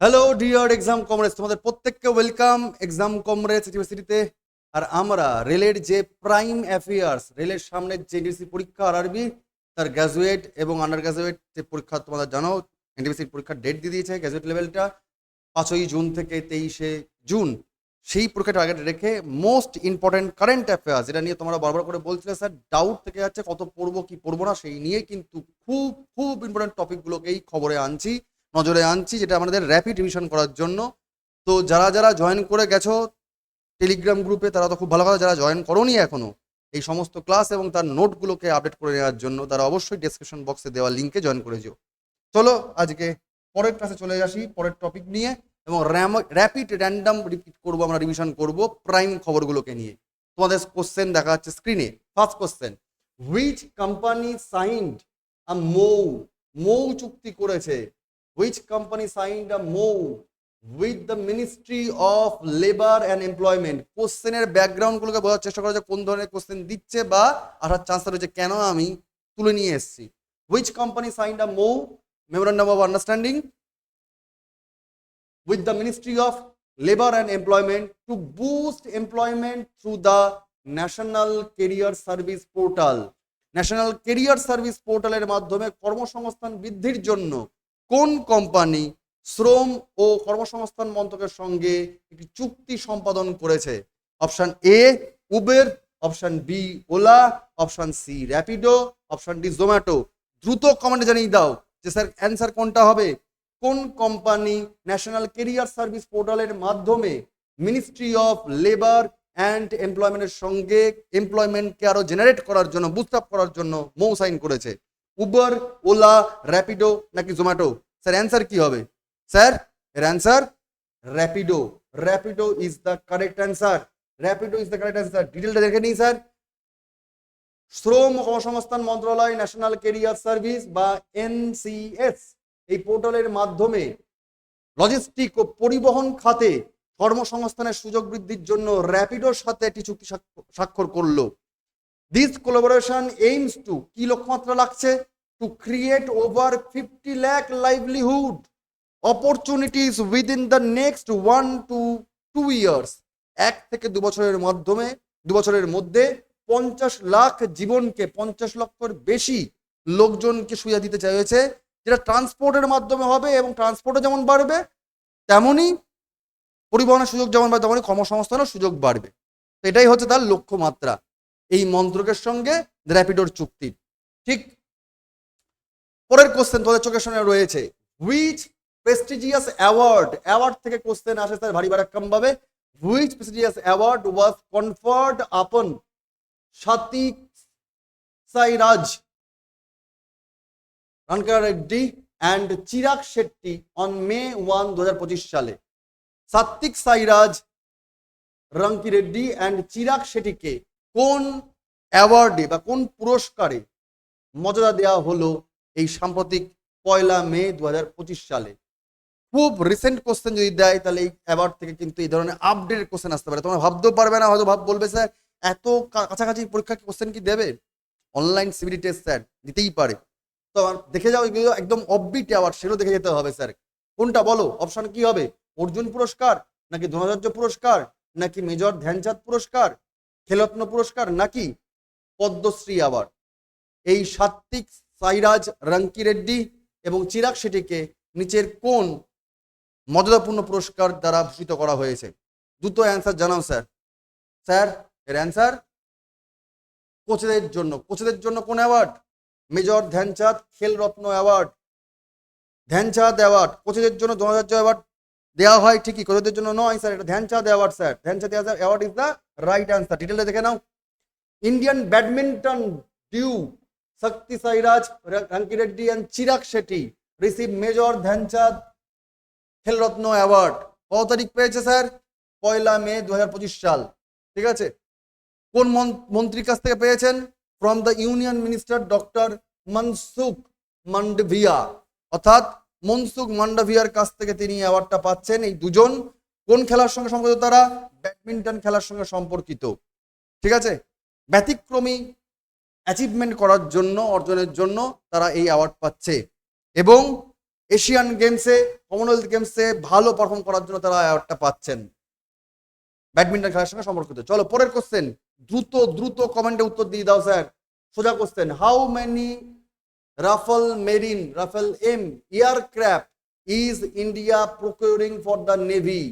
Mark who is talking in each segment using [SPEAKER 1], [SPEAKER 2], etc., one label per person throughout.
[SPEAKER 1] Hello dear exam comrades, তোমাদের প্রত্যেককে welcome exam comrades ইউনিভার্সিটিতে। আর আমরা রেলের যে প্রাইম অ্যাফেয়ার্স, রেলের সামনে যে এনটিপিসি পরীক্ষা আরআরবি, তার গ্র্যাজুয়েট এবং আন্ডার গ্র্যাজুয়েট যে পরীক্ষা তোমাদের জানো, এনটিপিসির পরীক্ষার ডেট দিয়ে দিয়েছে গ্র্যাজুয়েট লেভেলটা 5ই জুন থেকে 23শে জুন। সেই পরীক্ষা টার্গেট রেখে মোস্ট ইম্পর্টেন্ট কারেন্ট অ্যাফেয়ার্স, যেটা নিয়ে তোমরা বারবার করে বলছিলে স্যার ডাউট থেকে যাচ্ছে কত পড়বো কি পড়বো না, সেই নিয়ে কিন্তু খুব খুব ইম্পর্টেন্ট টপিকগুলোকেই খবরে আনছি, নজরে আনছি, যেটা আমাদের র্যাপিড রিভিশন করার জন্য। তো যারা যারা জয়েন করে গেছো টেলিগ্রাম গ্রুপে, তারা তো খুব ভালো কথা। যারা জয়েন করোনি এখনো এই সমস্ত ক্লাস এবং তার নোটগুলোকে আপডেট করে নেওয়ার জন্য, তারা অবশ্যই ডেসক্রিপশন বক্সে দেওয়া লিঙ্কে জয়েন করে যেও। চলো আজকে পরের ক্লাসে চলে আসি পরের টপিক নিয়ে, এবং র্যাপিড র্যান্ডাম রিপিট করবো, আমরা রিভিশন করব প্রাইম খবরগুলোকে নিয়ে। তোমাদের কোশ্চেন দেখা যাচ্ছে স্ক্রিনে। First question, which company signed a MoU চুক্তি করেছে? Which company signed a MoU with the Ministry of Labor and Employment? কোশ্চেনের ব্যাকগ্রাউন্ডগুলোকে বোঝার চেষ্টা করা যায়, কোন ধরনের কোশ্চেন দিচ্ছে বা আসার চান্স রয়েছে, কেন আমি তুলে নিয়ে এসেছি। Which company signed a MoU, Memorandum of Understanding, with the Ministry of Labor and Employment to boost employment through the National Career Service Portal? National career service পোর্টালের মাধ্যমে কর্মসংস্থান বৃদ্ধির জন্য কোন কোম্পানি শ্রম ও কর্মসংস্থান মন্ত্রকের সঙ্গে একটি চুক্তি সম্পাদন করেছে? Option A Uber, option B Ola, option C Rapido, option D Zomato. দ্রুত কমেন্টে জানিয়ে দাও যে স্যার অ্যান্সার কোনটা হবে। কোন কোম্পানি ন্যাশনাল কেরিয়ার সার্ভিস পোর্টালের মাধ্যমে মিনিস্ট্রি অফ লেবার অ্যান্ড এমপ্লয়মেন্টের সঙ্গে এমপ্লয়মেন্টকে আরো জেনারেট করার জন্য, বুস্ট আপ করার জন্য মৌ সাইন করেছে? উবার, ওলা, র্যাপিডো নাকি জোম্যাটো? স্যার অ্যান্সার কি হবে? স্যার এর answer Rapido. Rapido is the correct answer. Rapido is the correct answer. ডিটেলটা দেখে নিই স্যার। শ্রম ও কর্মসংস্থান মন্ত্রণালয় ন্যাশনাল কেরিয়ার সার্ভিস বা এনসিএস এই পোর্টালের মাধ্যমে লজিস্টিক ও পরিবহন খাতে কর্মসংস্থানের সুযোগ বৃদ্ধির জন্য র্যাপিডোর সাথে একটি চুক্তি স্বাক্ষর করলো। দিস কোলাবোরেশন এইমস টু, কি লক্ষ্যমাত্রা লাগছে? To create over 50 lakh livelihood opportunities within the next 1 to 2 years. 1 থেকে 2 বছরের মাধ্যমে 2 বছরের মধ্যে 50 লাখ জীবনকে, 50 লক্ষের বেশি লোকজনকে সুবিধা দিতে চাইছে, যেটা ট্রান্সপোর্টের মাধ্যমে হবে। এবং ট্রান্সপোর্টে যেমন বাড়বে তেমনই পরিবহনের সুযোগ যেমন বাড়বে, তেমনই কর্মসংস্থানের সুযোগ বাড়বে। তো এটাই হচ্ছে তার লক্ষ্যমাত্রা এই মন্ত্রকের সঙ্গে র্যাপিডোর চুক্তি। ঠিক পরের কোশ্চেন তোমাদের চোখের সামনে রয়েছে, হুইচ প্রেস্টিজিয়াস অ্যাওয়ার্ড থেকে কোশ্চেন আসে স্যার ভারী ভারাক্কাম ভাবে। Which prestigious award was conferred upon Satwik Sairaj Rankireddy and Chirag Shetty on May 1, 2025 সালে? সাত্বিক সাইরাজ, রাঙ্কি রেড্ডি অ্যান্ড চিরাগ শেট্টিকে কোন অ্যাওয়ার্ডে বা কোন পুরস্কারে মর্যাদা দেওয়া হলো এই সাম্প্রতিক 1 মে 2025 সালে? খুব রিসেন্ট কোশ্চেন যদি দেয় তাহলে এই অ্যাওয়ার্ড থেকে কিন্তু এই ধরনের আপডেটেড কোশ্চেন আসতে পারে। তোমরা ভাবতেও পারবে না, হয়তো বলবে স্যার এত কাছাকাছি পরীক্ষা কোশ্চেন কি দেবে? অনলাইন সিবিটি টেস্ট স্যার দিতেই পারে। তো দেখে যাও এগুলো একদম অফবিট অ্যাওয়ার্ড, সেগুলো দেখে যেতে হবে স্যার। কোনটা বলো? অপশন কি হবে? অর্জুন পুরস্কার, নাকি দ্রোণাচার্য পুরস্কার, নাকি মেজর ধ্যানচাঁদ পুরস্কার, খেলরত্ন পুরস্কার, নাকি পদ্মশ্রী অ্যাওয়ার্ড? এই সাত্বিক সাইরাজ, রাঙ্কি রেড্ডি এবং চিরাগ শেট্টিকে নিচের কোন মর্যাদাপূর্ণ পুরস্কার দ্বারা ভূষিত করা হয়েছে? দ্রুত অ্যান্সার জানাও স্যার। স্যার এর অ্যান্সার কোচেদের জন্য। কোচেদের জন্য কোন award? Major Dhyan Chand Khel Ratna award. Dhyan Chand award কোচেদের জন্য, দ্রোণাচার্য অ্যাওয়ার্ড দেওয়া হয় ঠিকই, কোচেদের জন্য নয় স্যার, এটা Dhyan Chand award sir. Dhyan Chand award is the right answer. ডিটেলটা দেখে নাও। ইন্ডিয়ান ব্যাডমিন্টন ডিউ শক্তি Sairaj, Rankireddy and Chirag Shetty receive major Dhyan Chand Khel Ratna award. কত তারিখ পেয়েছে স্যার? 1 মে 2025 সাল। ঠিক আছে। কোন মন্ত্রীর কাছ থেকে পেয়েছেন? From the union minister doctor Mansukh Mandaviya, অর্থাৎ মনসুখ মান্ডভিয়ার কাছ থেকে তিনি অ্যাওয়ার্ডটা পাচ্ছেন। এই দুজন কোন খেলার সঙ্গে সম্পর্কিত? তারা ব্যাডমিন্টন খেলার সঙ্গে সম্পর্কিত। ঠিক আছে। ব্যতিক্রমী অ্যাচিভমেন্ট করার জন্য, অর্জনের জন্য তারা এই অ্যাওয়ার্ড পাচ্ছে। এবং এশিয়ান গেমসে, কমনওয়েলথ গেমসে ভালো পারফর্ম করার জন্য তারা অ্যাওয়ার্ডটা পাচ্ছেন ব্যাডমিন্টন খেলার সঙ্গে সম্পর্কিত। চলো পরের কোশ্চেন, দ্রুত দ্রুত কমেন্টে উত্তর দিয়ে দাও স্যার। সোজা question, how many Rafale marine Rafale M aircraft is India procuring for the navy?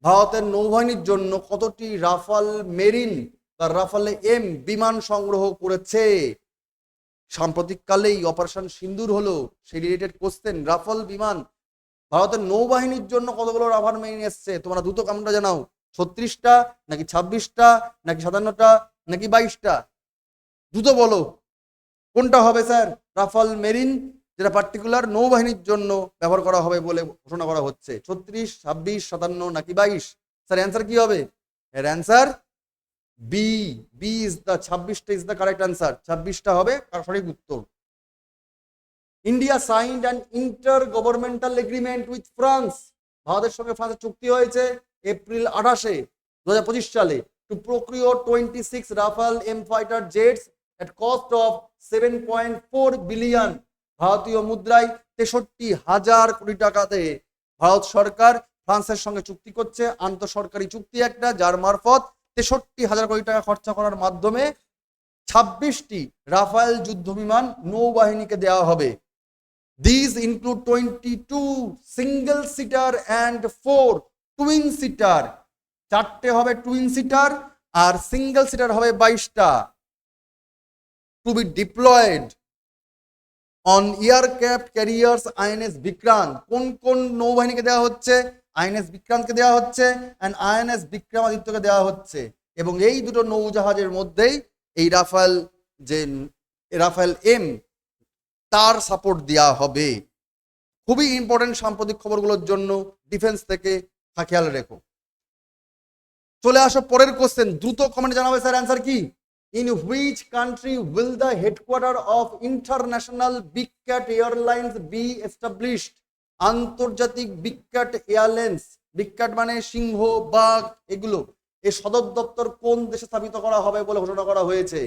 [SPEAKER 1] ভারতের নৌবাহিনীর জন্য কতটি রাফাল মেরিন বা রাফাল এম বিমান সংগ্রহ করেছে? সাম্প্রতিককালেই অপারেশন সিন্দুর হলো, সেই রিলেটেড কোশ্চেন। রাফাল বিমান ভারতের নৌবাহিনীর জন্য কতগুলো রাফাল মেরিন এসছে? তোমরা দ্রুত কমেন্টটা জানাও। 36টা নাকি 26টা নাকি 57টা নাকি 22টা? দ্রুত বলো কোনটা হবে স্যার রাফাল মেরিন, যেটা পার্টিকুলার নৌবাহিনীর জন্য ব্যবহার করা হবে বলে ঘোষণা করা হচ্ছে? 36, 26, 57 নাকি 22? স্যার অ্যান্সার কি হবে? এর answer B. B is the 26টা ইজ দ্য কারেক্ট অ্যান্সার। 26টা হবে সঠিক উত্তর। India signed an intergovernmental agreement with France. ভারতের সঙ্গে ফ্রান্সের চুক্তি হয়েছে এপ্রিল 28 2025 সালে to procure 26 Rafale M fighter jets at cost of 7.4 billion ভারতীয় মুদ্রায় 63,000 কোটি টাকাতে ভারত সরকার ফ্রান্সের সঙ্গে চুক্তি করছে, আন্তঃসরকারি চুক্তি একটা, যার মারফত 63,000 কোটি টাকা খরচা করার মাধ্যমে 26টি রাফায়েল যুদ্ধ বিমান নৌবাহিনীকে দেওয়া হবে। These include 22 single seater and 4 twin seater। 4টে হবে টুইন সিটার আর সিঙ্গেল সিটার হবে 22টা। To be deployed on aircraft carriers INS Vikrant. কোন কোন নৌবাহিনীকে দেওয়া হচ্ছে? আইএনএস বিক্রান্তকে দেওয়া হচ্ছে এন্ড আইএনএস বিক্রমাদিত্যকে দেওয়া হচ্ছে। এবং এই দুটো নৌজাহাজের মধ্যেই এই রাফায়েল এম তার সাপোর্ট দেওয়া হবে। খুবই ইম্পর্টেন্ট সাম্প্রতিক খবরগুলোর জন্য ডিফেন্স থেকে খেয়াল রেখো। চলে আসো পরের কোশ্চেন, দ্রুত কমেন্টে জানাবে স্যার অ্যান্সার কি? In which country will the headquarter of international big cat airlines be established? আন্তর্জাতিক big cat airlines, big cat মানে সিংহ, বাঘ, এগুলো, এর সদর দপ্তর কোন দেশে স্থাপিত করা হবে বলে ঘোষণা করা হয়েছে?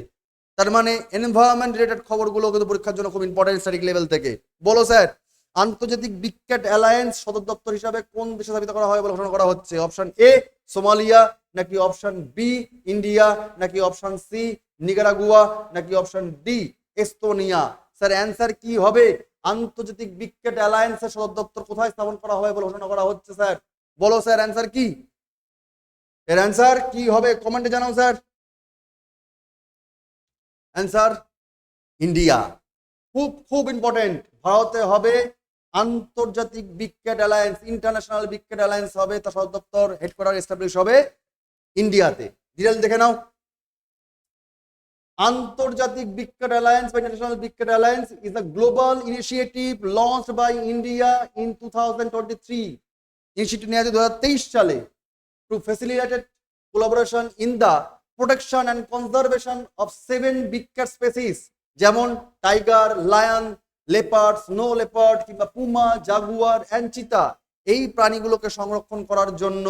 [SPEAKER 1] তার মানে এনভায়রনমেন্ট রিলেটেড খবরগুলো কিন্তু পরীক্ষার জন্য খুব ইম্পর্টেন্ট স্ট্যাটিক লেভেল থেকে। বলো স্যার, আন্তর্জাতিক বিগ ক্যাট অ্যালায়েন্স সদর দপ্তর হিসাবে কোন দেশে স্থাপিত করা হবে বলে ঘোষণা করা হচ্ছে? অপশন এ সোমালিয়া, নাকি অপশন বি ইন্ডিয়া, নাকি অপশন সি নিকারাগুয়া, নাকি option D Estonia? Sir answer কি হবে? আন্তর্জাতিক বিগ ক্যাট অ্যালায়েন্সের সদর দপ্তর কোথায় স্থাপন করা হবে বলে ঘোষণা করা হচ্ছে স্যার? বলো স্যার অ্যান্সার কি? এর অ্যান্সার কি হবে কমেন্টে জানাও স্যার। Answer India. খুব খুব ইম্পর্টেন্ট, ভারতে হবে আন্তর্জাতিক big cat alliance, international big cat alliance হবে, তার সদর দপ্তর হেডকোয়ার্টার এস্টাবলিশ হবে ইন্ডিয়াতে। ডিটেল দেখে নাও। আন্তর্জাতিক বিগ ক্যাট অ্যালায়েন্স বা international big cat alliance is a global initiative launched by India in 2023। Initiative নেওয়া হয়েছে 2023 সালে to facilitate collaboration in the protection and conservation of 7 big cat species, যেমন tiger, lion, leopard, snow leopard কিংবা puma, jaguar and cheetah. এই প্রাণীগুলোকে সংরক্ষণ করার জন্য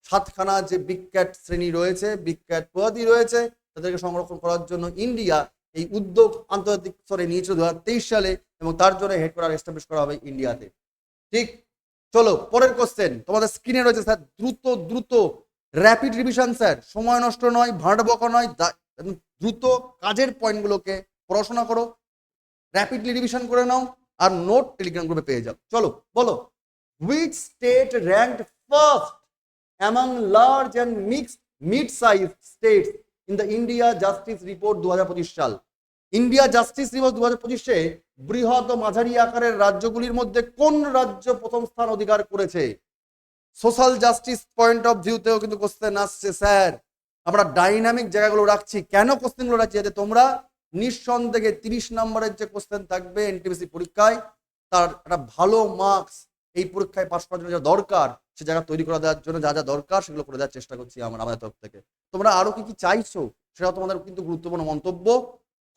[SPEAKER 1] 7খানা যে বিগ ক্যাট শ্রেণী রয়েছে, বিগ ক্যাট প্রজাতি রয়েছে, তাদেরকে সংরক্ষণ করার জন্য ইন্ডিয়া এই উদ্যোগ আন্তর্জাতিক স্তরে নিয়েছিল 2023 সালে এবং তার জন্য হেডকোয়ার্টার এস্টাবলিশ করা হবে ইন্ডিয়াতে। ঠিক, চলো পরের কোশ্চেন তোমাদের স্ক্রিনে রয়েছে স্যার। দ্রুত দ্রুত র্যাপিড রিভিশন স্যার, সময় নষ্ট নয়, ভাঁড় বকা নয়, দ্রুত কাজের পয়েন্টগুলোকে পড়াশোনা করো, র্যাপিডলি রিভিশন করে নাও আর নোট টেলিগ্রাম গ্রুপে পেয়ে যাও। চলো বলো, which state ranked first among large and mixed mid size states in the India justice report 2025 সাল? ইন্ডিয়া জাস্টিস রিপোর্ট 2025-এ বৃহৎ ও মাঝারি আকারের রাজ্যগুলির মধ্যে কোন রাজ্য প্রথম স্থান অধিকার করেছে? সোশ্যাল জাস্টিস পয়েন্ট অফ ভিউতেও কিন্তু কোশ্চেন আসছে স্যার। আমরা ডাইনামিক জায়গাগুলো রাখছি, কেন কোশ্চেনগুলো রাখছি? যাতে তোমরা নিঃসন্দেহে 30 নম্বরের যে কোশ্চেন থাকবে এনটিপিসি পরীক্ষায়, তার একটা ভালো মার্কস এই পরীক্ষায় পাস করার জন্য যা দরকার সে জায়গা তৈরি করে দেওয়ার জন্য যা যা দরকার সেগুলো করে দেওয়ার চেষ্টা করছি আমাদের তরফ থেকে। তোমরা আরো কি কি চাইছো সেটা তোমাদের কিন্তু গুরুত্বপূর্ণ মন্তব্য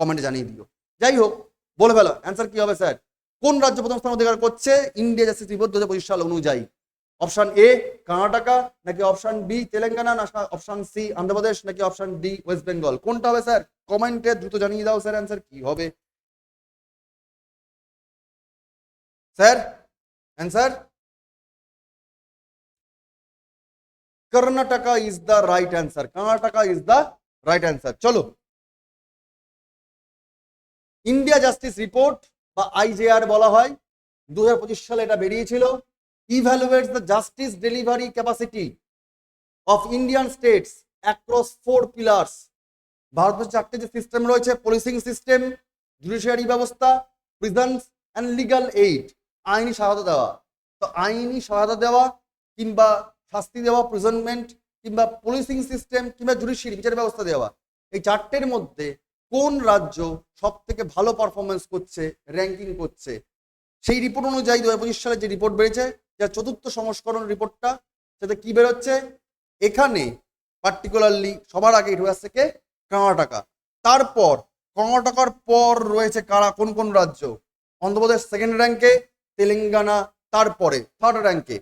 [SPEAKER 1] কমেন্টে জানিয়ে দিও। যাই হোক, বলে ফেলো অ্যান্সার কি হবে স্যার। কোন রাজ্য প্রথম স্থান অধিকার করছে ইন্ডিয়া জাস্টিস রিপোর্ট 2025 সাল অনুযায়ী? অপশন এ কর্ণাটকা, নাকি অপশন বি তেলেঙ্গানা, না অপশন সি অন্ধ্রপ্রদেশ, নাকি অপশন ডি ওয়েস্ট বেঙ্গল? কোনটা হবে স্যার? কমেন্টে দ্রুত জানিয়ে দাও স্যার অ্যান্সার কি হবে। Sir answer Karnataka is the right answer. Karnataka is the right answer. চলো, ইন্ডিয়া জাস্টিস রিপোর্ট বা আইজেআর বলা হয়, 2025 সালে এটা বেরিয়েছিল। Evaluates the justice delivery capacity of Indian states across 4 pillars. ভারতের 4টে যে সিস্টেম রয়েছে, পুলিশিং সিস্টেম, জুডিশিয়ারি ব্যবস্থা, প্রিজনস অ্যান্ড লিগাল এইড, আইনি সহায়তা দেওয়া। তো আইনি সহায়তা দেওয়া কিংবা শাস্তি দেওয়া, প্রিজনমেন্ট, কিংবা পুলিশিং সিস্টেম, কিংবা জুডিশিয়ারি বিচার ব্যবস্থা দেওয়া, এই 4টের মধ্যে কোন রাজ্য সব থেকে ভালো পারফরমেন্স করছে, র্যাঙ্কিং করছে, সেই রিপোর্ট অনুযায়ী 2025 সালে যে রিপোর্ট বেরিয়েছে, যার 4র্থ সংস্করণ রিপোর্টটা, সেটা কি বেরোচ্ছে, এখানে পার্টিকুলারলি সবার আগে উঠে আসছে কে, কর্ণাটকা। তারপর কর্ণাটকার পর রয়েছে কারা, কোন কোন রাজ্য, অন্ধ্রপ্রদেশ 2nd র্যাঙ্কে, তেলেঙ্গানা তারপরে 3rd র্যাঙ্কে,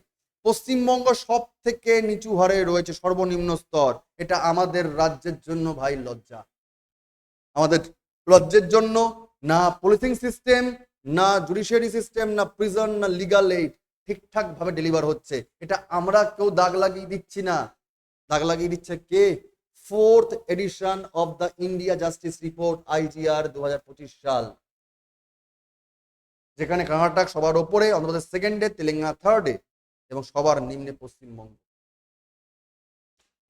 [SPEAKER 1] পশ্চিমবঙ্গ সব থেকে নিচু হারে রয়েছে, সর্বনিম্ন স্তর। এটা আমাদের রাজ্যের জন্য ভাই লজ্জা, আমাদের রাজ্যের জন্য। না পুলিশিং সিস্টেম, না জুডিশিয়ারি সিস্টেম, না প্রিজন, না লিগাল এইড ঠিকঠাক ভাবে ডেলিভার হচ্ছে। এটা আমরা কেউ দাগ লাগিয়ে দিচ্ছি না, দাগ লাগিয়ে দিচ্ছে কে, 4th edition of the India justice report IGR 2025 সাল, যেখানে কর্ণাটক সবার ওপরে, অন্ধ্রপ্রদেশ 2nd, তেলেঙ্গানা 3rd এবং সবার নিম্নে পশ্চিমবঙ্গ।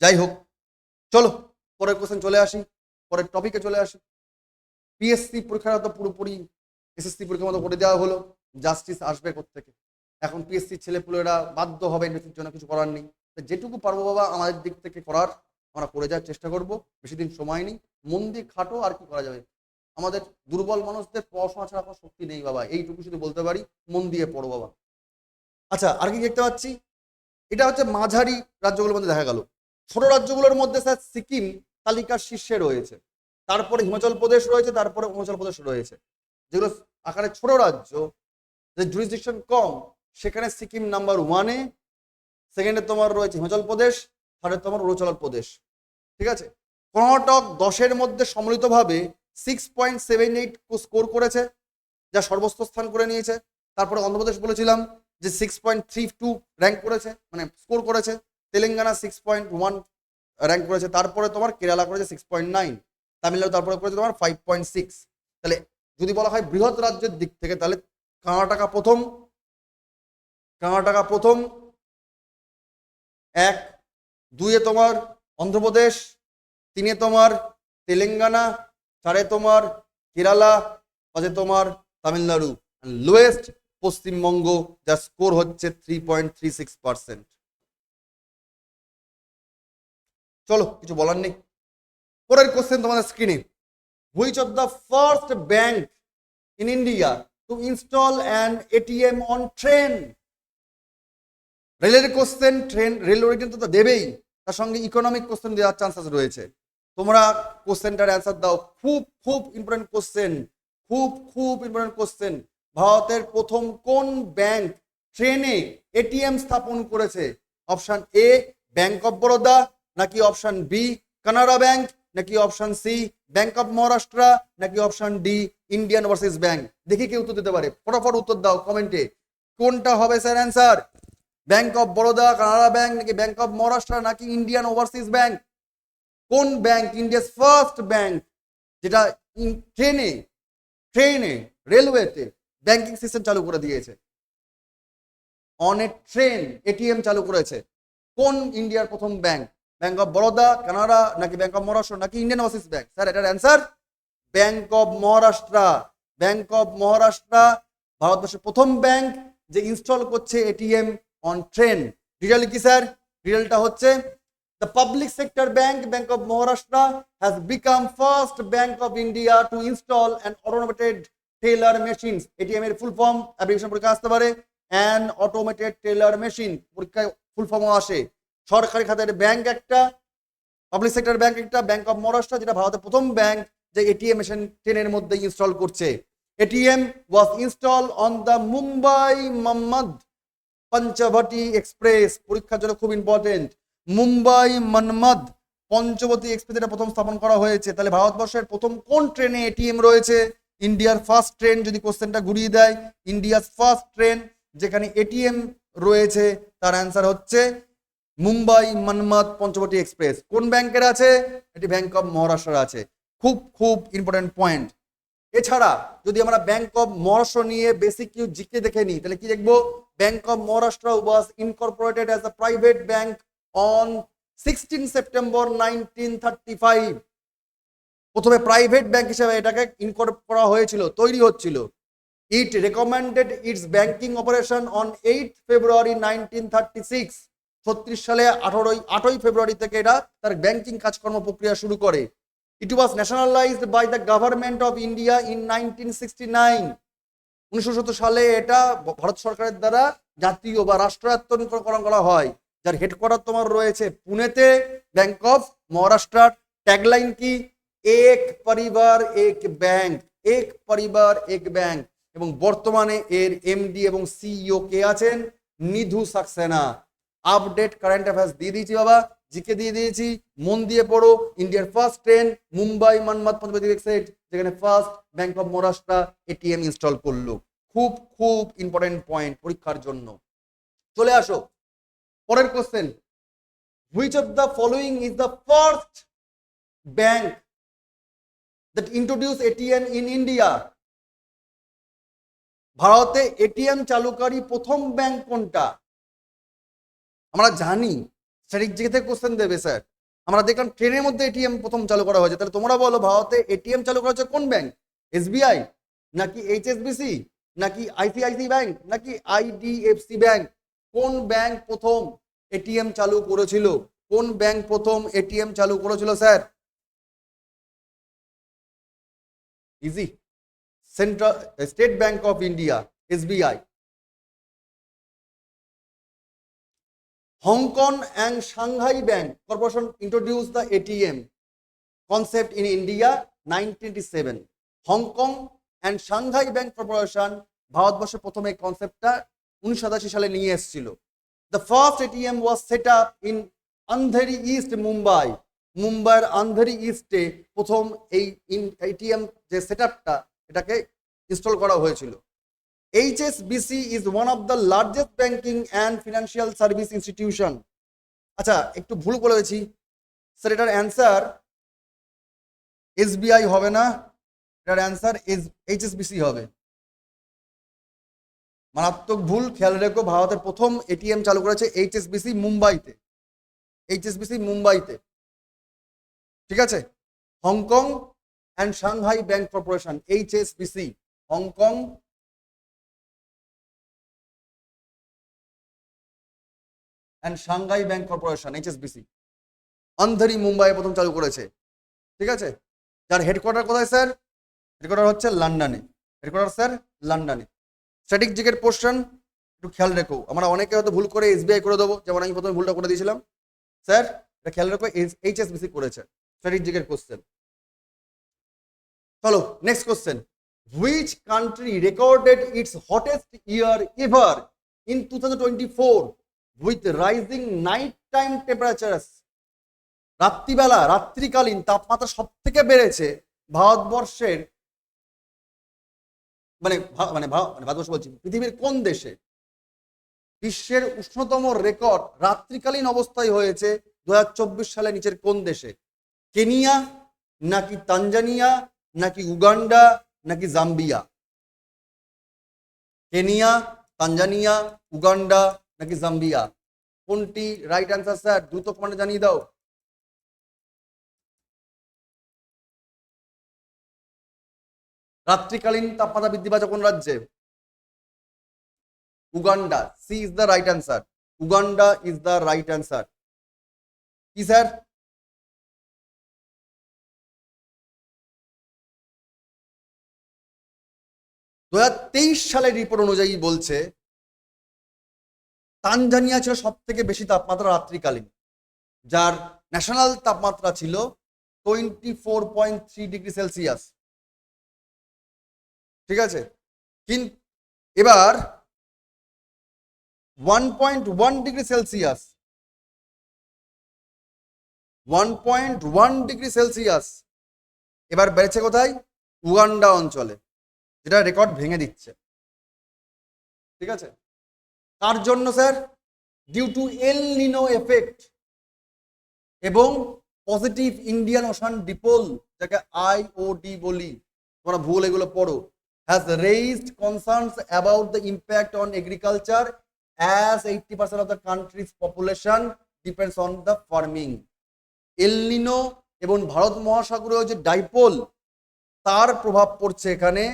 [SPEAKER 1] যাই হোক, চলো পরের কোশ্চেন চলে আসি, পরের টপিকে চলে আসি। পিএসসি পরীক্ষাটা তো পুরোপুরি এসএসসি পরীক্ষার মতো করে দেওয়া হলো, জাস্টিস আসবে কোত্থেকে? এখন পিএসসি ছেলেপুলেরা বাধ্য হবে এর জন্য, কিছু করার নেই। যেটুকু পারবো বাবা আমাদের দিক থেকে করার আমরা করে যাওয়ার চেষ্টা করব। বেশি দিন সময় নেই, মন দিয়ে খাটো, আর কি করা যাবে। আমাদের দুর্বল মানুষদের পড়াশোনা ছাড়া কোনো শক্তি নেই বাবা, এইটুকু শুধু বলতে পারি, মন দিয়ে পড়ো বাবা। আচ্ছা, আর কি দেখতে পাচ্ছি, এটা হচ্ছে মাঝারি রাজ্যগুলোর মধ্যে দেখা গেল। ছোট রাজ্যগুলোর মধ্যে স্যার সিকিম তালিকার শীর্ষে রয়েছে, তারপরে হিমাচল প্রদেশ রয়েছে, তারপরে অরুণাচল প্রদেশ রয়েছে। যেগুলো আকারে ছোট রাজ্য, যে জুরিসডিকশন কম, সেখানে সিকিম নাম্বার 1-এ, 2nd তোমার রয়েছে হিমাচল প্রদেশ, 3rd তোমার অরুণাচল প্রদেশ। ঠিক আছে, কর্ণাটক 10-এর মধ্যে সম্মিলিতভাবে 6.78 স্কোর করেছে, যা সর্বোচ্চ স্থান করে নিয়েছে। তারপরে অন্ধ্রপ্রদেশ বলেছিলাম যে 6.32 র্যাঙ্ক করেছে, মানে স্কোর করেছে। তেলেঙ্গানা 6.1 র্যাঙ্ক করেছে। তারপরে তোমার কেরালা করেছে 6.9, তামিলনাড়ু তারপরে করেছে তোমার 5.6। তাহলে যদি বলা হয় বৃহৎ রাজ্যের দিক থেকে, তাহলে কর্ণাটকা প্রথম, কর্ণাটকা প্রথম 1, 2-এ তোমার অন্ধ্রপ্রদেশ, 3-এ তোমার তেলেঙ্গানা, 4-এ তোমার কেরালা, 5-এ তোমার তামিলনাড়ু, লোয়েস্ট পশ্চিমবঙ্গ, যার স্কোর হচ্ছে 3.36%। চলো, কিছু বলার নেই। পরের কোশ্চেন তোমাদের স্ক্রিনে, which of the first bank in India two install an ATM on train? রেলের কোশ্চেন, ট্রেন রেলওয়ে কিন্তু তো দেবেই, তার সঙ্গে ইকোনমিক কোশ্চেন দেওয়ার চান্সেস রয়েছে। তোমরা কোশ্চেনটার অ্যান্সার দাও। খুব খুব ইম্পর্টেন্ট কোশ্চেন, খুব খুব ইম্পর্টেন্ট কোশ্চেন। ভারতের প্রথম কোন ব্যাংক ট্রেনে এটিএম স্থাপন করেছে? Option A bank of Baroda, নাকি অপশন বি কানাড়া ব্যাংক, নাকি option C bank of Maharashtra, নাকি option D Indian overseas bank? দেখি কে উত্তর দিতে পারে, ফটাফট উত্তর দাও কমেন্টে। কোনটা হবে sir answer? Bank of Baroda, Canara bank, নাকি ব্যাংক অফ মহারাষ্ট্র, নাকি ইন্ডিয়ান ওভারসিজ ব্যাংক? কোন ব্যাংক ইন্ডিয়াস ফার্স্ট ব্যাংক যেটা ট্রেনে ট্রেনে রেলওয়েতে ব্যাংকিং সিস্টেম চালু করে দিয়েছে, অন এ ট্রেন এটিএম চালু করেছে? কোন ইন্ডিয়ার প্রথম bank? Bank of Baroda, Canada, নাকি ব্যাংক অফ মহারাষ্ট্র, নাকি ইন্ডিয়ান ওভারসিজ ব্যাংক? স্যার এটার answer bank of Maharashtra. Bank of Maharashtra ভারতবর্ষের প্রথম ব্যাংক যে ইনস্টল করছে এটিএম অন ট্রেন। ডিটেল কি স্যার? ডিটেলটা হচ্ছে the public sector bank, Bank of Maharashtra, has become first bank of India to install an automated teller machines. ATM এর full form, application পরীক্ষা আসতে পারে, an automated teller machine পরীক্ষায় ফুল ফর্মও আসে। সরকারি খাতের ব্যাংক একটা, পাবলিক সেক্টর ব্যাংক একটা, ব্যাংক অফ মহারাষ্ট্র, যেটা ভারতের প্রথম ব্যাংক যে এটিএম মেশিন ট্রেনের মধ্যে ইনস্টল করছে। ATM was installed on the Mumbai Mamad Panchavati express. পরীক্ষার জন্য খুব ইম্পর্টেন্ট। মুম্বাই মনমদ পঞ্চবটি এক্সপ্রেস এটা প্রথম স্থাপন করা হয়েছে। তাহলে ভারতবর্ষের প্রথম কোন ট্রেনে এটিএম রয়েছে? ইন্ডিয়ার ফার্স্ট ট্রেন, যদি কোশ্চেনটা ঘুরিয়ে দেয়, ইন্ডিয়ার ফার্স্ট ট্রেন যেখানে এটিএম রয়েছে তার অ্যান্সার হচ্ছে মুম্বাই মানমাদ পঞ্চবটি এক্সপ্রেস। কোন ব্যাংকের আছে? এটি ব্যাংক অফ মহারাষ্ট্র আছে। খুব খুব ইম্পর্টেন্ট পয়েন্ট। এছাড়া যদি আমরা ব্যাংক অফ মহারাষ্ট্র নিয়ে বেসিক কিছু জিকে দেখে নিই তাহলে কি দেখবো? Bank of Maharashtra was Incorporated as a private bank on 16 September 1935। প্রথমে প্রাইভেট ব্যাংক হিসেবে এটাকে ইনকর্পোরেট করা হয়েছিল, তৈরি হচ্ছিল। It recommended its banking operation on 8 February 1936। 36 সালে 8ই ফেব্রুয়ারি থেকে এটা তার ব্যাংকিং কাজকর্ম প্রক্রিয়া শুরু করে। It was nationalised by the government of India in 1969। 1970 সালে এটা ভারত সরকারের দ্বারা জাতীয় বা রাষ্ট্রায়ত্তকরণ করা হয়, যার হেডকোয়ার্টার তোমার রয়েছে পুনেতে। ব্যাংক অফ মহারাষ্ট্র ট্যাগলাইন কি? এক পরিবার এক ব্যাংক, এক পরিবার এক ব্যাংক। এবং বর্তমানে এর এমডি এবং সিইও কে আছেন? Nidhu Saxena. Update current affairs দিয়ে দিয়েছি বাবা, জিকে দিয়ে দিয়েছি, মন দিয়ে পড়ো। ইন্ডিয়ার first train Mumbai Manmad Panchavati express, যেখানে first bank of Maharashtra ATM install করলো। খুব খুব ইম্পর্টেন্ট পয়েন্ট পরীক্ষার জন্য। চলে আসো পরের question. Which of the following is the first bank that introduce ATM in India? ভারতে এটিএম চালুকারী প্রথম ব্যাংক কোনটা? আমরা জানি স্ট্যাটিক জিকে থেকে কোশ্চেন দেবে স্যার। আমরা দেখলাম ট্রেনের মধ্যে এটিএম প্রথম চালু করা হয়েছে, তাহলে তোমরা বলো ভারতে এটিএম চালু করা হচ্ছে কোন ব্যাংক? এসবিআই নাকি এইচএসবিসি নাকি আইসিআইসি ব্যাংক নাকি আইডিএফসি ব্যাংক? কোন ব্যাংক প্রথম এটিএম চালু করেছিল? কোন ব্যাংক প্রথম এটিএম চালু করেছিল sir? Easy, central state bank of India, SBI. Hong Kong and Shanghai Bank Corporation introduced the ATM concept in India 1987. Hong Kong and Shanghai bank corporation ভারতবর্ষে প্রথম এই কনসেপ্টটা 1987 সালে নিয়ে এসেছিল। The first ATM was set up in Andheri east, Mumbai. মুম্বাইয়ের আন্ধেরি ইস্টে প্রথম এই এটিএম যে সেট আপটা এটাকে ইনস্টল করা হয়েছিল। HSBC is one of the largest banking and financial service institution. আচ্ছা একটু ভুল বলেছি স্যার, এটার অ্যান্সার এসবিআই হবে না, এটার অ্যান্সার HSBC হবে। মারাত্মক ভুল, খেয়াল রেখো। ভারতের প্রথম এটিএম চালু করেছে HSBC মুম্বাইতে, HSBC মুম্বাইতে, ঠিক আছে। Hong Kong and Shanghai bank corporation HSBC, Hong Kong and Shanghai bank corporation HSBC Andheri Mumbai প্রথম চালু করেছে, ঠিক আছে। যার হেডকোয়ার্টার কোথায় স্যার? হেডকোয়ার্টার হচ্ছে লন্ডনে। হেডকোয়ার্টার স্যার লন্ডনে। স্ট্যাটিক জিকের পোর্শন একটু খেয়াল রেখো। আমরা অনেকে হয়তো ভুল করে এসবিআই করে দেবো, যেমন আমি প্রথমে ভুলটা করে দিয়েছিলাম। স্যার এটা খেয়াল রেখো, HSBC করেছে। স্ট্যাটিক জিকের কোশ্চেন। চলো next question. Which country recorded it's hottest year ever in 2024 with rising night time temperatures? রাত্রিবেলা, রাত্রিকালীন তাপমাত্রা সব থেকে বেড়েছে ভারতবর্ষের, ভারতবর্ষ বলছি, পৃথিবীর কোন দেশে? বিশ্বের উষ্ণতম রেকর্ড রাত্রিকালীন অবস্থায় হয়েছে 2024 সালে নিচের কোন দেশে? কেনিয়া নাকি তানজানিয়া নাকি উগান্ডা নাকি জাম্বিয়া? কেনিয়া, তানজানিয়া, উগান্ডা নাকি জাম্বিয়া? কোনটি রাইট অ্যান্সার স্যার? দ্রুত কমেন্টে জানিয়ে দাও। রাত্রিকালীন তাপমাত্রা বৃদ্ধি পাচ্ছে কোন রাজ্যে? Uganda. C is the right answer. Uganda is the right answer. কি স্যার? সালের রিপোর্ট অনুযায়ী বলছে তানজানিয়া ছিল সব থেকে বেশি তাপমাত্রা রাত্রিকালীন, যার ন্যাশনাল তাপমাত্রা ছিল 24.3 ডিগ্রি সেলসিয়াস, ঠিক আছে। কিন্তু এবার 1.1 ডিগ্রি সেলসিয়াস, 1.1 ডিগ্রি সেলসিয়াস এবার বেড়েছে কোথায়? উগান্ডা অঞ্চলে, যেটা রেকর্ড ভেঙে দিচ্ছে, ঠিক আছে। তার জন্য sir due to El Nino effect এবং পজিটিভ ইন্ডিয়ান ওশান ডিপোল, যাকে আইওডি বলি, তোমরা ভুল এগুলো পড়ো, has raised concerns about the impact on agriculture as 80% of the country's population depends on the farming. এল নিনো এবং ভারত মহাসাগরীয় যে ডাইপোল, তার প্রভাব পড়ছে এখানে,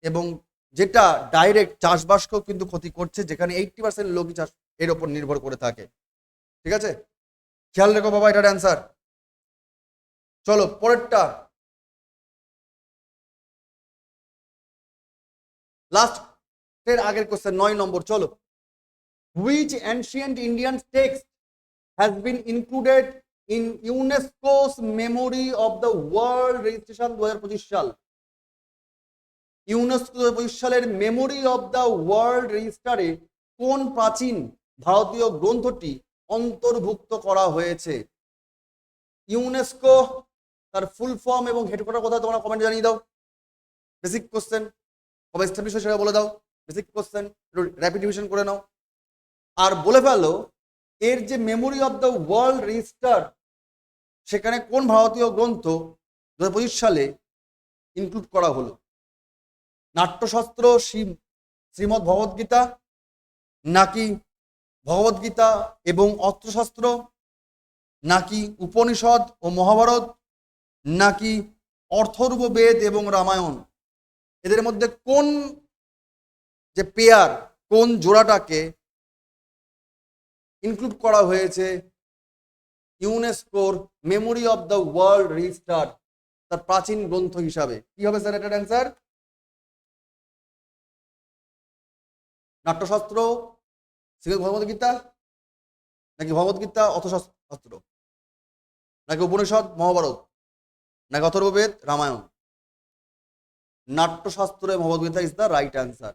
[SPEAKER 1] এবং যেটা ডাইরেক্ট চাষবাসকেও কিন্তু ক্ষতি করছে, যেখানে 80% লোকই চাষ এর উপর নির্ভর করে থাকে। ঠিক আছে, খেয়াল রেখো বাবা, এটার অ্যান্সার। চলো পরেরটা, লাস্ট এর আগের কোশ্চেন 9 নম্বর। চলো, which ancient Indian text has been included in UNESCO's memory of the world registration 2025 সাল। ইউনেস্কো 2025 সালের মেমোরি অফ দ্য ওয়ার্ল্ড রেজিস্টারে কোন প্রাচীন ভারতীয় গ্রন্থটি অন্তর্ভুক্ত করা হয়েছে? ইউনেস্কো, তার ফুল ফর্ম এবং হেডকোয়ার্টার কোথায় তোমরা কমেন্ট জানিয়ে দাও। বেসিক কোশ্চেন, কবে এস্টাবলিশ হয়েছে সেটা বলে দাও। বেসিক কোশ্চেন, একটু র্যাপিড রিভিশন করে নাও। আর বলে ফেলো এর যে memory of the world register, সেখানে কোন ভারতীয় গ্রন্থ 2025 সালে ইনক্লুড করা হলো? নাট্যশাস্ত্র, শ্রীমদ্ ভগবদ্গীতা, নাকি ভগবদ্গীতা এবং অস্ত্রশাস্ত্র, নাকি উপনিষদ ও মহাভারত, নাকি অথর্ব বেদ এবং রামায়ণ? এদের মধ্যে কোন যে পেয়ার, কোন জোড়াটাকে ইনক্লুড করা হয়েছে ইউনেস্কোর memory of the world register, তার প্রাচীন গ্রন্থ হিসাবে? কি হবে স্যার এটার অ্যান্সার? নাট্যশাস্ত্র, শ্রীমদ্ ভগবদ্গীতা, নাকি ভগবদ্গীতা অথশাস্ত্র, নাকি উপনিষদ মহাভারত, নাকি অথর্ববেদ রামায়ণ? নাট্যশাস্ত্র এবং Bhagavad Gita is the right answer.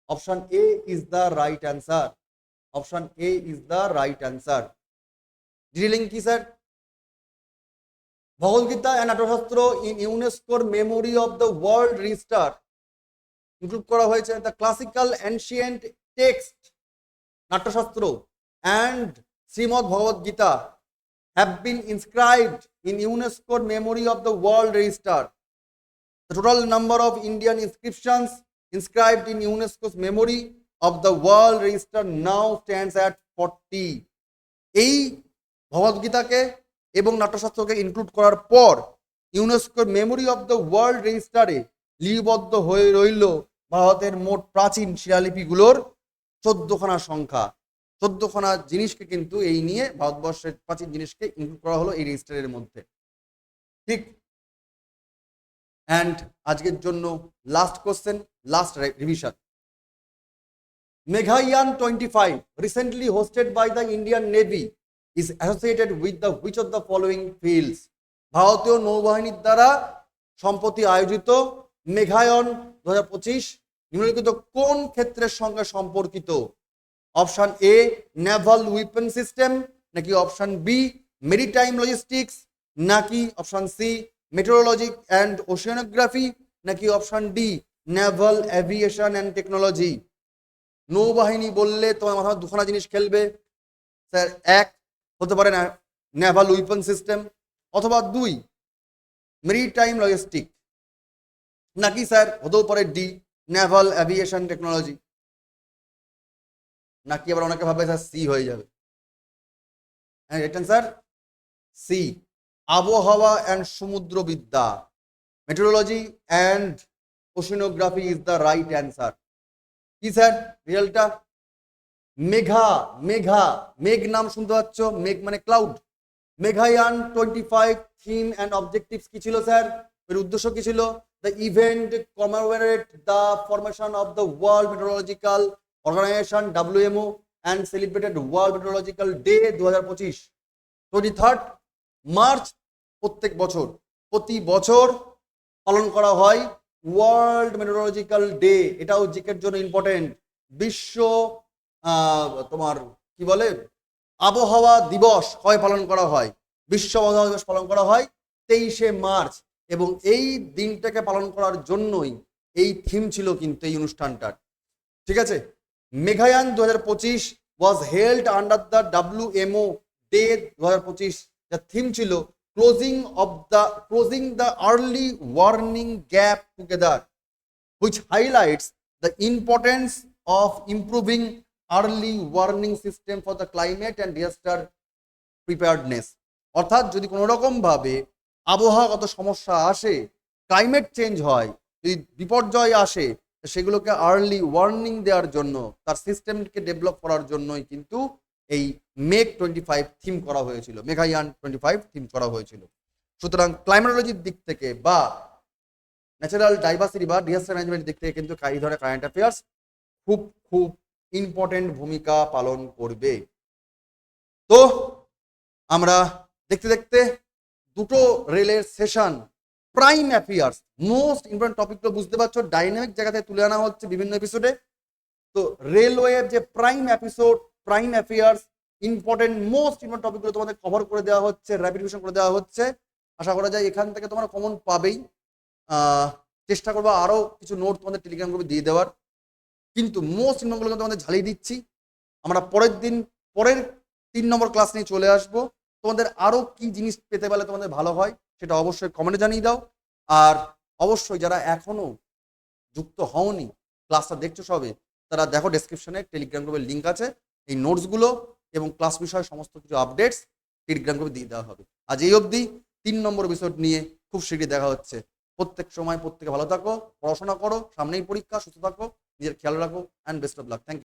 [SPEAKER 1] Option A is the right answer. Option A is the right answer. Detailing কি sir? Bhagavad Gita and Natyashastra in ইউনেস্কোর memory of the world register include করা হয়েছে। The classical ancient text Natyashastra and Srimad Bhagavad Gita have been inscribed in UNESCO's memory of the world register. The total number of Indian inscriptions inscribed in UNESCO's memory of the world register now stands at 40. এই ভগবদ্গীতাকে এবং নাট্যশাস্ত্রকে include করার পর ইউনেস্কোর memory of the world রেজিস্টারে লিপিবদ্ধ হয়ে রইল ভারতের মোট প্রাচীন শিলালিপিগুলোর 14খানা সংখ্যা। 14খানা জিনিসকে কিন্তু এই নিয়ে ভারতবর্ষের প্রাচীন জিনিসকে ইনক্লুড করা হলো এই রেজিস্টারের মধ্যে। ঠিক। অ্যান্ড আজকের জন্য last question, last revision. Meghayan 25 recently hosted by the Indian Navy is associated with the which of the following fields? ভারতীয় নৌবাহিনীর দ্বারা সম্প্রতি আয়োজিত মেঘায়ন 2025 নিম্নলিখিত কোন ক্ষেত্রের সঙ্গে সম্পর্কিত? Option A Naval weapon system, নাকি অপশন বি মেরিটাইম লজিস্টিক্স, নাকি অপশন সি মেটেরোলজি অ্যান্ড ওশিয়ানোগ্রাফি, নাকি option D Naval aviation and technology? নৌবাহিনী বললে তোমার মাথায় দুখানা জিনিস খেলবে স্যার। এক হতে পারে না নেভাল উইপন সিস্টেম, অথবা দুই মেরিটাইম লজিস্টিক, নাকি স্যার হতেও পারে ডি নেভাল এভিয়েশন টেকনোলজি, নাকি আবার অনেকে ভাবে স্যার সি হয়ে যাবে। হ্যাঁ স্যার সি আবহাওয়া অ্যান্ড সমুদ্রবিদ্যা, meteorology and oceanography is the right answer. কি স্যার রিয়েলটা? মেঘ নাম শুনতে পাচ্ছ, মেঘ মানে ক্লাউড। মেঘায়ান 25 থিম অ্যান্ড অবজেক্টিভস কি ছিল স্যার? এর উদ্দেশ্য কি ছিল? The event commemorate the formation of the world meteorological organization WMO and celebrated World Meteorological Day 2025 23rd March. প্রতি বছর পালন করা হয় ওয়ার্ল্ড মেট্রোলজিক্যাল ডে। এটাও জিকের জন্য ইম্পর্টেন্ট। বিশ্ব তোমার কি বলে আবহাওয়া দিবস কবে পালন করা হয়? বিশ্ব আবহাওয়া দিবস পালন করা হয় 23শে মার্চ, এবং এই দিনটাকে পালন করার জন্যই এই থিম ছিল কিন্তু এই অনুষ্ঠানটার। ঠিক আছে, মেঘায়ান 2025 was held under the WMO Day 2025, the theme ছিল closing the early warning gap together, which highlights the importance of improving early warning system for the climate and disaster preparedness. অর্থাৎ যদি কোনো রকম ভাবে আবহাওয়াগত সমস্যা আসে, ক্লাইমেট চেঞ্জ হয়, যদি বিপর্যয় আসে, সেগুলোকে আর্লি ওয়ার্নিং দেওয়ার জন্য, তার সিস্টেমকে ডেভেলপ করার জন্যই কিন্তু এই মেক 25 থিম করা হয়েছিল, মেঘায়ান 25 থিম করা হয়েছিল। সুতরাং ক্লাইমেটোলজির দিক থেকে বা ন্যাচারাল ডাইভার্সিটি বা ডিজাস্টার ম্যানেজমেন্টের দিক থেকে কিন্তু এই ধরনের কারেন্ট অ্যাফেয়ার্স খুব খুব ইম্পর্টেন্ট ভূমিকা পালন করবে। তো আমরা দেখতে দেখতে দুটো রেলের session prime affairs most important টপিকগুলো বুঝতে পারছো, ডাইনামিক জায়গাতে তুলে আনা হচ্ছে বিভিন্ন এপিসোডে। তো রেলওয়ের যে prime episode, prime affairs, important most important টপিকগুলো তোমাদের কভার করে দেওয়া হচ্ছে, র্যাপিডিশন করে দেওয়া হচ্ছে। আশা করা যায় এখান থেকে তোমরা কমন পাবেই। চেষ্টা করবো আরও কিছু নোট তোমাদের টেলিগ্রাম গ্রুপে দিয়ে দেওয়ার, কিন্তু মোস্ট ইম্পর্টেন্টগুলো তোমাদের ঝালিয়ে দিচ্ছি। আমরা পরের 3 নম্বর ক্লাস নিয়ে চলে আসবো। তোমাদের আরও কি জিনিস পেতে পারলে তোমাদের ভালো হয় সেটা অবশ্যই কমেন্টে জানিয়ে দাও। আর অবশ্যই যারা এখনো যুক্ত হওনি, ক্লাসটা দেখছো সবে, তারা দেখো ডেসক্রিপশনে টেলিগ্রাম গ্রুপের লিঙ্ক আছে, এই নোটসগুলো এবং ক্লাস বিষয়ে সমস্ত কিছু আপডেটস টেলিগ্রাম গ্রুপে দিয়ে দেওয়া হবে। আজ এই অবধি 3 নম্বর এপিসোড নিয়ে খুব শীঘ্রই দেখা হচ্ছে। প্রত্যেক সময় প্রত্যেকে ভালো থাকো, পড়াশোনা করো, সামনেই পরীক্ষা, সুস্থ থাকো, নিজের খেয়াল রাখো, and best of luck. Thank you.